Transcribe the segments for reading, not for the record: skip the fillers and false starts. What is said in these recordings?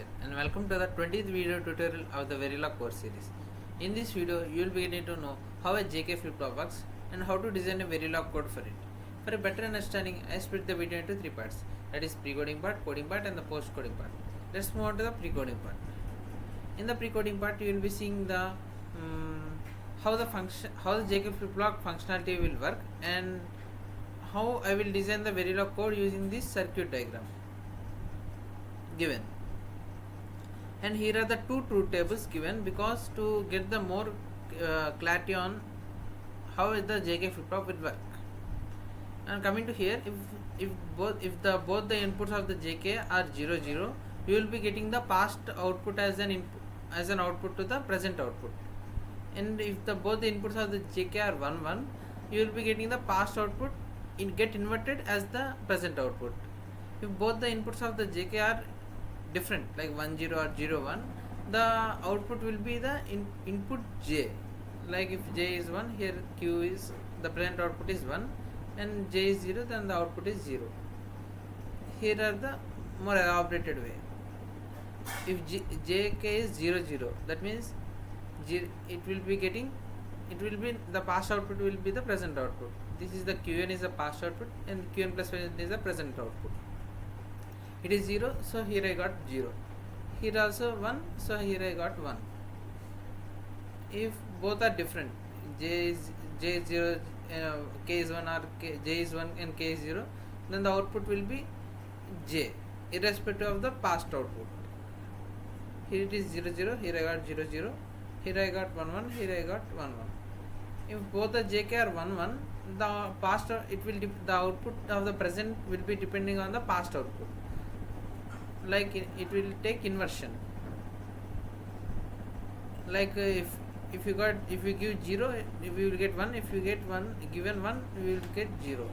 Nation and welcome to the 20th video tutorial of the Verilog course series. In this video, you will be getting to know how a JK flip-flop works and how to design a Verilog code for it. For a better understanding, I split the video into three parts, that is pre-coding part, coding part and the post-coding part. Let's move on to the pre-coding part. In the pre-coding part, you will be seeing the how the JK flip-flop functionality will work and how I will design the Verilog code using this circuit diagram given. And here are the two truth tables given because to get the more clarity on how the JK flip-flop will work. And coming to here, if both the inputs of the JK are 0 0, you will be getting the past output as an output to the present output. And if both the inputs of the JK are 1 1, you will be getting the past output get inverted as the present output. If both the inputs of the JK are different, like 1 0 or 0 1, the output will be the input J. Like if J is 1, here Q is the present output is 1 and J is 0, then the output is 0. Here are the more elaborated way. If JK is 0 0, that means the past output will be the present output. This is the Qn is the past output and Qn plus 1 is the present output. It is 0, so here I got 0. Here also 1, so here I got 1. If both are different, J is 0, K is 1 or J is 1 and K is 0, then the output will be J irrespective of the past output. Here it is 0 0, here I got 0 0, here I got 1 1, here I got 1 1. If both the JK are 1 1, the output of the present will be depending on the past output. Like it will take inversion. Like if you give 0, if you will get 1. If you get 1, given 1, you will get 0.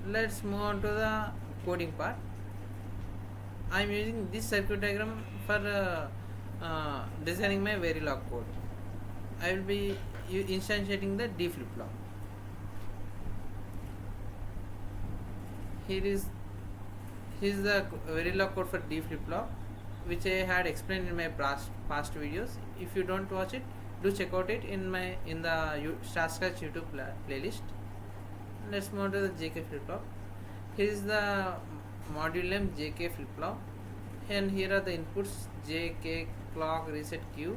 Let's move on to the coding part. I am using this circuit diagram for designing my Verilog code. I will be instantiating the D flip-flop. Here is the Verilog code for D flip-flop, which I had explained in my past videos. If you don't watch it, do check out it in the Start Scratch YouTube playlist. Let's move on to the JK flip-flop. Here is the module name JK flip-flop, and here are the inputs JK, clock, reset, Q.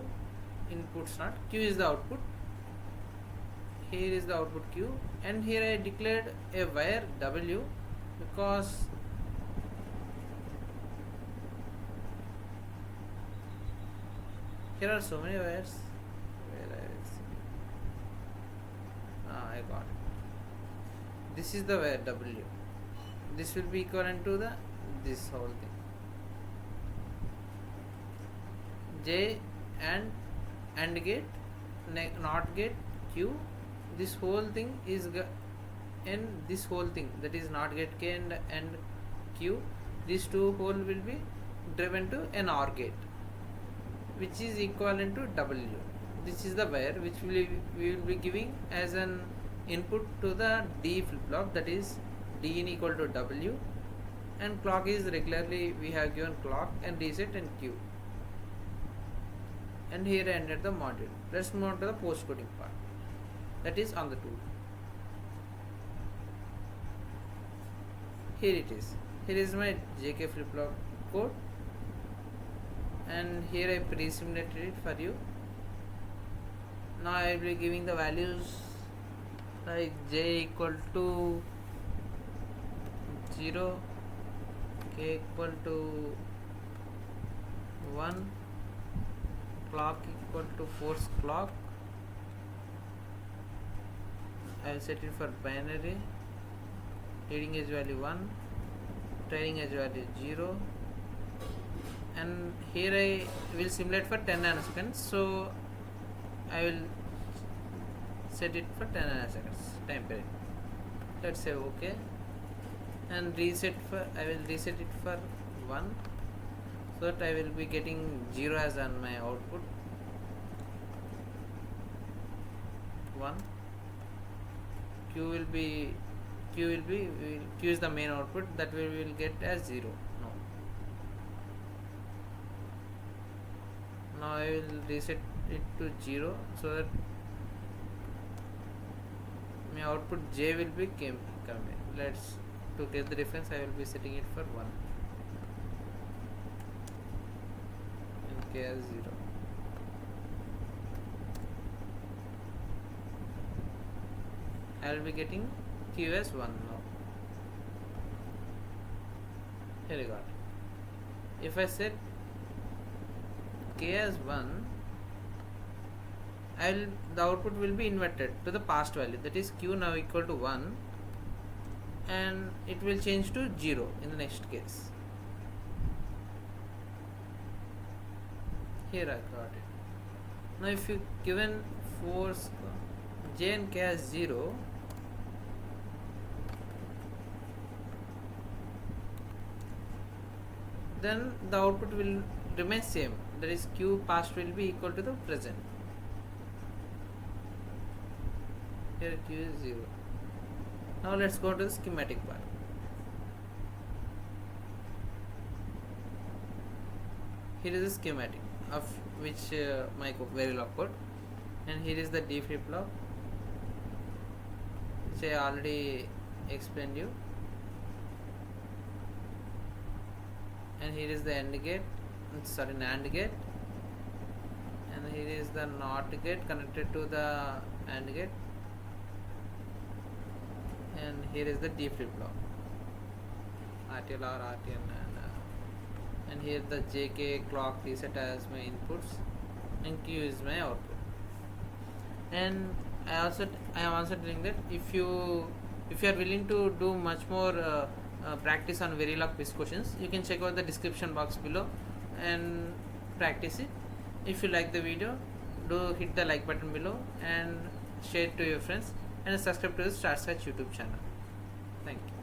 Inputs not, Q is the output. Here is the output Q, and here I declared a wire W because here are so many wires. Where I got it. This is the wire W. This will be equivalent to this whole thing. J and gate, NOT gate, Q. This whole thing is and this whole thing, that is NOT gate K and Q. These two whole will be driven to an OR gate, which is equivalent to W. This is the wire which we will be giving as an input to the D flip-flop, that is D in equal to W, and clock is regularly we have given clock and reset and Q. And here I ended the module. Let's move on to the post coding part, that is on the tool. Here it is. Here is my JK flip-flop code, and here I pre-simulated it for you. Now I will be giving the values like J equal to 0, K equal to 1, clock equal to force clock. I will set it for binary, leading edge value 1, trailing edge value 0, and here I will simulate for 10 nanoseconds, so I will set it for 10 nanoseconds time period. Let's say OK, and I will reset it for 1, so that I will be getting 0 as on my output. 1. Q is the main output, that we will get as 0 now. Now I will reset it to 0 so that my output J will be coming. Let's to get the difference I will be setting it for 1 and K as 0. I will be getting Q as 1 now. Here you got it. If I set K as 1, the output will be inverted to the past value, that is Q now equal to 1, and it will change to 0 in the next case. Here I got it. Now if you given force J and K as 0, then the output will remain same, that is Q past will be equal to the present. Here Q is 0. Now let's go to the schematic part. Here is the schematic of which my Verilog code, and here is the D flip flop which I already explained you, and here is the NAND gate, and here is the NOT gate connected to the AND gate, and here is the D flip flop, RTL or RTN, and here the JK clock reset as my inputs, and Q is my output. And I am also telling that if you are willing to do much more practice on Verilog quiz questions, you can check out the description box below and practice it. If you like the video, do hit the like button below and share it to your friends, and subscribe to the StarScratch YouTube channel. Thank you.